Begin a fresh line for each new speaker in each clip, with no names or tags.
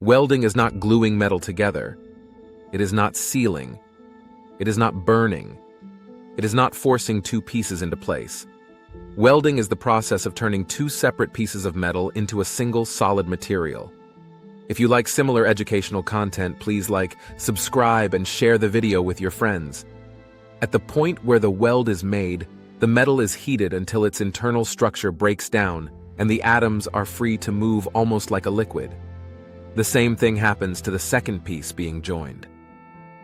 Welding is not gluing metal together. It is not sealing. It is not burning. It is not forcing two pieces into place. Welding is the process of turning two separate pieces of metal into a single solid material. If you like similar educational content, please like, subscribe, and share the video with your friends. At the point where the weld is made, the metal is heated until its internal structure breaks down and the atoms are free to move almost like a liquid. The same thing happens to the second piece being joined.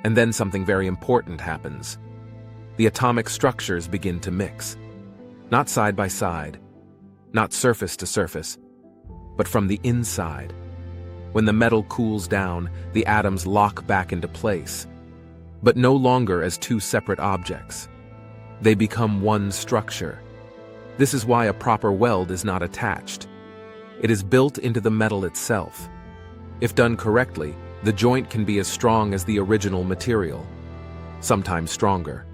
And then something very important happens. The atomic structures begin to mix. Not side by side, not surface to surface, but from the inside. When the metal cools down, the atoms lock back into place, but no longer as two separate objects. They become one structure. This is why a proper weld is not attached. It is built into the metal itself. If done correctly, the joint can be as strong as the original material, sometimes stronger.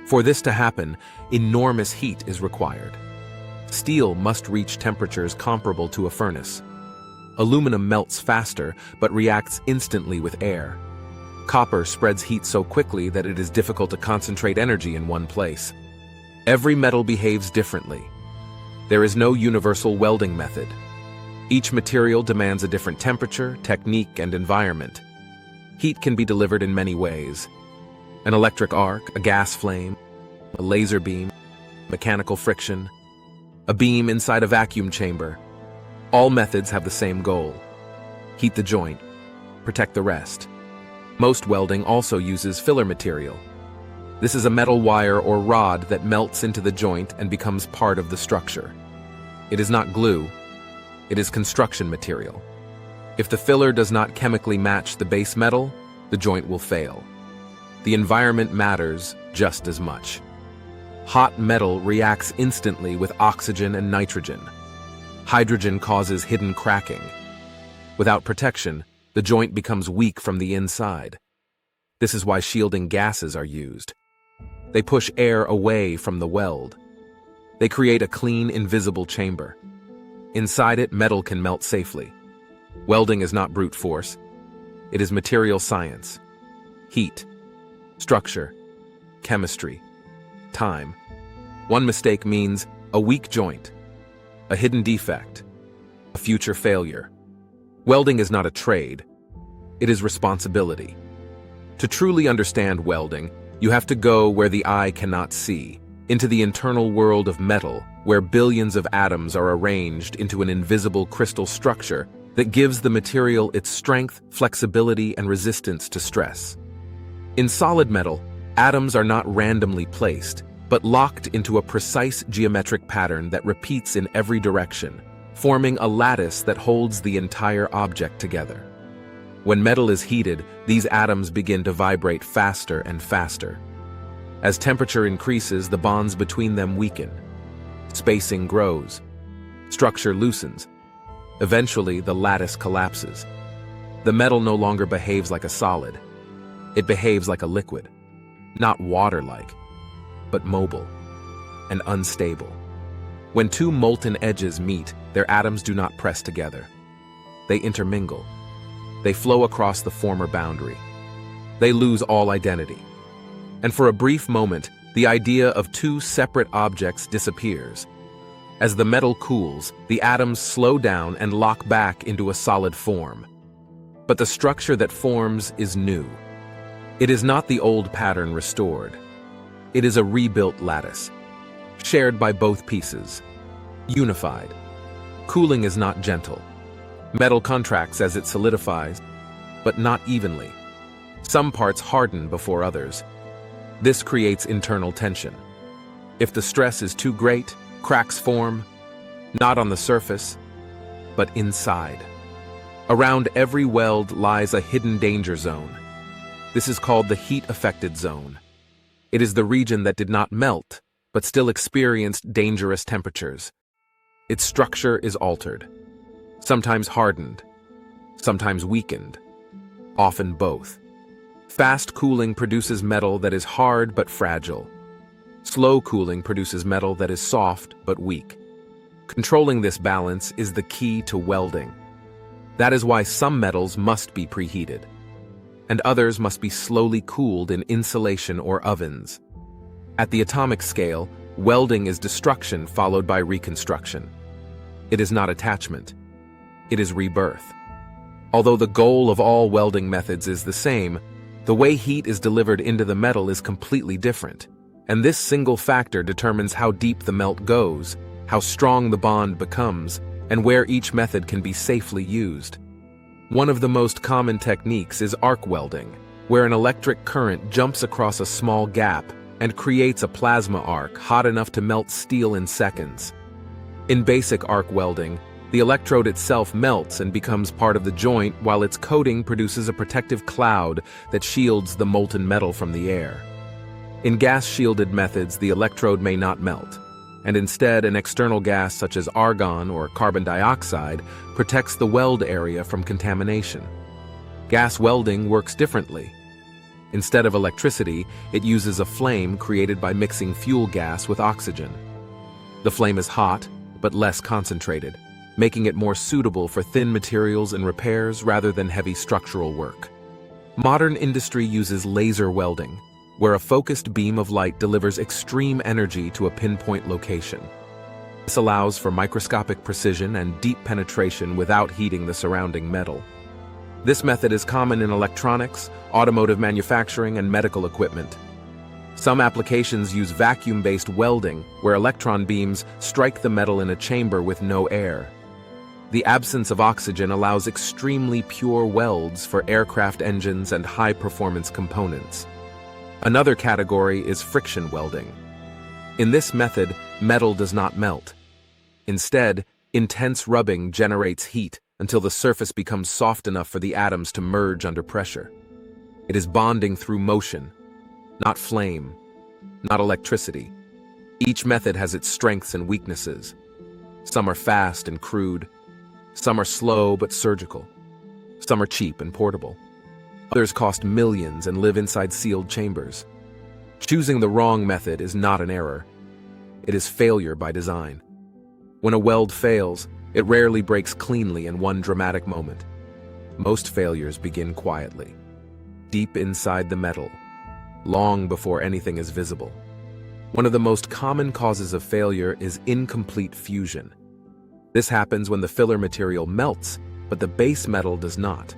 For this to happen, enormous heat is required. Steel must reach temperatures comparable to a furnace. Aluminum melts faster, but reacts instantly with air. Copper spreads heat so quickly that it is difficult to concentrate energy in one place. Every metal behaves differently. There is no universal welding method. Each material demands a different temperature, technique, and environment. Heat can be delivered in many ways. An electric arc, a gas flame, a laser beam, mechanical friction, a beam inside a vacuum chamber. All methods have the same goal: heat the joint, protect the rest. Most welding also uses filler material. This is a metal wire or rod that melts into the joint and becomes part of the structure. It is not glue, it is construction material. If the filler does not chemically match the base metal, the joint will fail. The environment matters just as much. Hot metal reacts instantly with oxygen and nitrogen. Hydrogen causes hidden cracking. Without protection, the joint becomes weak from the inside. This is why shielding gases are used. They push air away from the weld. They create a clean, invisible chamber. Inside it, metal can melt safely. Welding is not brute force. It is material science. Heat, structure, chemistry, time. One mistake means a weak joint, a hidden defect, a future failure. Welding is not a trade. It is responsibility. To truly understand welding, you have to go where the eye cannot see, into the internal world of metal, where billions of atoms are arranged into an invisible crystal structure that gives the material its strength, flexibility, and resistance to stress. In solid metal, atoms are not randomly placed, but locked into a precise geometric pattern that repeats in every direction, forming a lattice that holds the entire object together. When metal is heated, these atoms begin to vibrate faster and faster. As temperature increases, the bonds between them weaken. Spacing grows. Structure loosens. Eventually, the lattice collapses. The metal no longer behaves like a solid. It behaves like a liquid. Not water-like, but mobile and unstable. When two molten edges meet, their atoms do not press together. They intermingle. They flow across the former boundary. They lose all identity. And for a brief moment, the idea of two separate objects disappears. As the metal cools, the atoms slow down and lock back into a solid form. But the structure that forms is new. It is not the old pattern restored. It is a rebuilt lattice, shared by both pieces, unified. Cooling is not gentle. Metal contracts as it solidifies, but not evenly. Some parts harden before others. This creates internal tension. If the stress is too great, cracks form, not on the surface, but inside. Around every weld lies a hidden danger zone. This is called the heat-affected zone. It is the region that did not melt, but still experienced dangerous temperatures. Its structure is altered, sometimes hardened, sometimes weakened, often both. Fast cooling produces metal that is hard but fragile. Slow cooling produces metal that is soft but weak. Controlling this balance is the key to welding. That is why some metals must be preheated, and others must be slowly cooled in insulation or ovens. At the atomic scale, welding is destruction followed by reconstruction. It is not attachment. It is rebirth. Although the goal of all welding methods is the same, the way heat is delivered into the metal is completely different, and this single factor determines how deep the melt goes, how strong the bond becomes, and where each method can be safely used. One of the most common techniques is arc welding, where an electric current jumps across a small gap and creates a plasma arc hot enough to melt steel in seconds. In basic arc welding, the electrode itself melts and becomes part of the joint while its coating produces a protective cloud that shields the molten metal from the air. In gas-shielded methods, the electrode may not melt, and instead an external gas such as argon or carbon dioxide protects the weld area from contamination. Gas welding works differently. Instead of electricity, it uses a flame created by mixing fuel gas with oxygen. The flame is hot, but less concentrated, making it more suitable for thin materials and repairs rather than heavy structural work. Modern industry uses laser welding, where a focused beam of light delivers extreme energy to a pinpoint location. This allows for microscopic precision and deep penetration without heating the surrounding metal. This method is common in electronics, automotive manufacturing, and medical equipment. Some applications use vacuum-based welding, where electron beams strike the metal in a chamber with no air. The absence of oxygen allows extremely pure welds for aircraft engines and high-performance components. Another category is friction welding. In this method, metal does not melt. Instead, intense rubbing generates heat until the surface becomes soft enough for the atoms to merge under pressure. It is bonding through motion, not flame, not electricity. Each method has its strengths and weaknesses. Some are fast and crude. Some are slow but surgical. Some are cheap and portable. Others cost millions and live inside sealed chambers. Choosing the wrong method is not an error. It is failure by design. When a weld fails, it rarely breaks cleanly in one dramatic moment. Most failures begin quietly, deep inside the metal, long before anything is visible. One of the most common causes of failure is incomplete fusion. This happens when the filler material melts, but the base metal does not.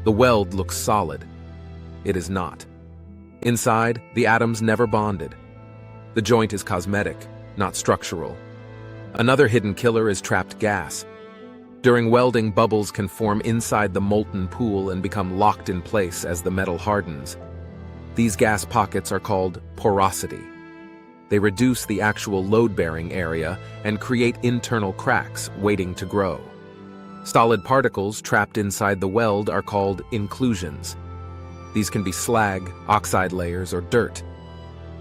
The weld looks solid. It is not. Inside, the atoms never bonded. The joint is cosmetic, not structural. Another hidden killer is trapped gas. During welding, bubbles can form inside the molten pool and become locked in place as the metal hardens. These gas pockets are called porosity. They reduce the actual load-bearing area and create internal cracks waiting to grow. Solid particles trapped inside the weld are called inclusions. These can be slag, oxide layers, or dirt.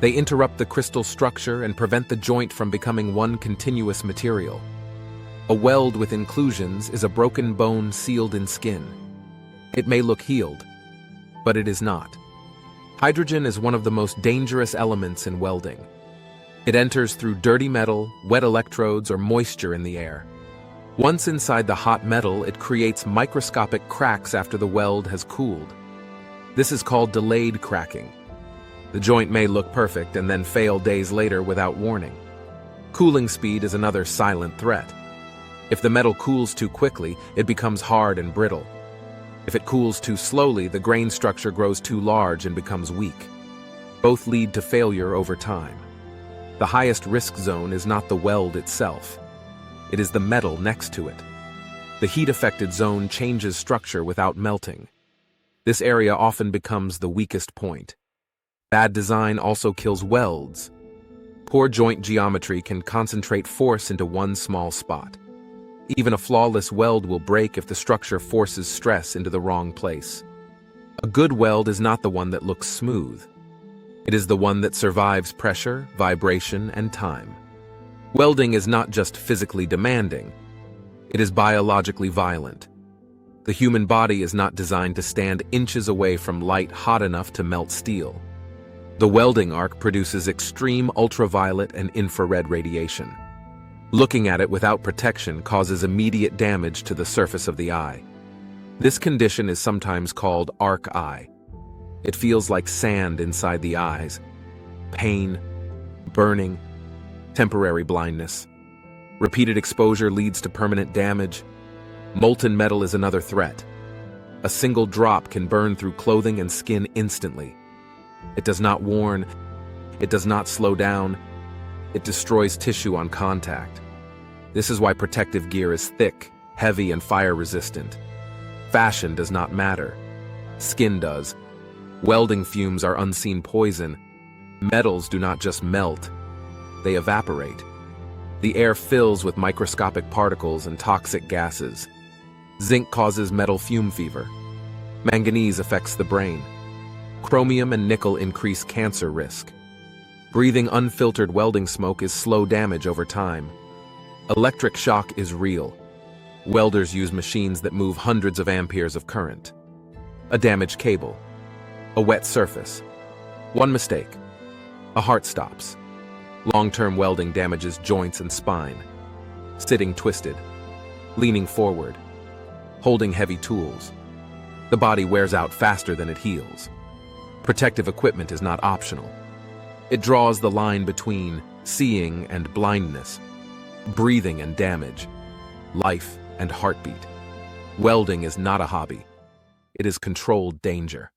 They interrupt the crystal structure and prevent the joint from becoming one continuous material. A weld with inclusions is a broken bone sealed in skin. It may look healed, but it is not. Hydrogen is one of the most dangerous elements in welding. It enters through dirty metal, wet electrodes, or moisture in the air. Once inside the hot metal, it creates microscopic cracks after the weld has cooled. This is called delayed cracking. The joint may look perfect and then fail days later without warning. Cooling speed is another silent threat. If the metal cools too quickly, it becomes hard and brittle. If it cools too slowly, the grain structure grows too large and becomes weak. Both lead to failure over time. The highest risk zone is not the weld itself. It is the metal next to it. The heat-affected zone changes structure without melting. This area often becomes the weakest point. Bad design also kills welds. Poor joint geometry can concentrate force into one small spot. Even a flawless weld will break if the structure forces stress into the wrong place. A good weld is not the one that looks smooth. It is the one that survives pressure, vibration, and time. Welding is not just physically demanding. It is biologically violent. The human body is not designed to stand inches away from light hot enough to melt steel. The welding arc produces extreme ultraviolet and infrared radiation. Looking at it without protection causes immediate damage to the surface of the eye. This condition is sometimes called arc eye. It feels like sand inside the eyes. Pain, burning, temporary blindness. Repeated exposure leads to permanent damage. Molten metal is another threat. A single drop can burn through clothing and skin instantly. It does not warn. It does not slow down. It destroys tissue on contact. This is why protective gear is thick, heavy, and fire-resistant. Fashion does not matter. Skin does. Welding fumes are unseen poison. Metals do not just melt, they evaporate. The air fills with microscopic particles and toxic gases. Zinc causes metal fume fever. Manganese affects the brain. Chromium and nickel increase cancer risk. Breathing unfiltered welding smoke is slow damage over time. Electric shock is real. Welders use machines that move hundreds of amperes of current. A damaged cable. A wet surface. One mistake. A heart stops. Long-term welding damages joints and spine. Sitting twisted. Leaning forward. Holding heavy tools. The body wears out faster than it heals. Protective equipment is not optional. It draws the line between seeing and blindness, breathing and damage, life and heartbeat. Welding is not a hobby. It is controlled danger.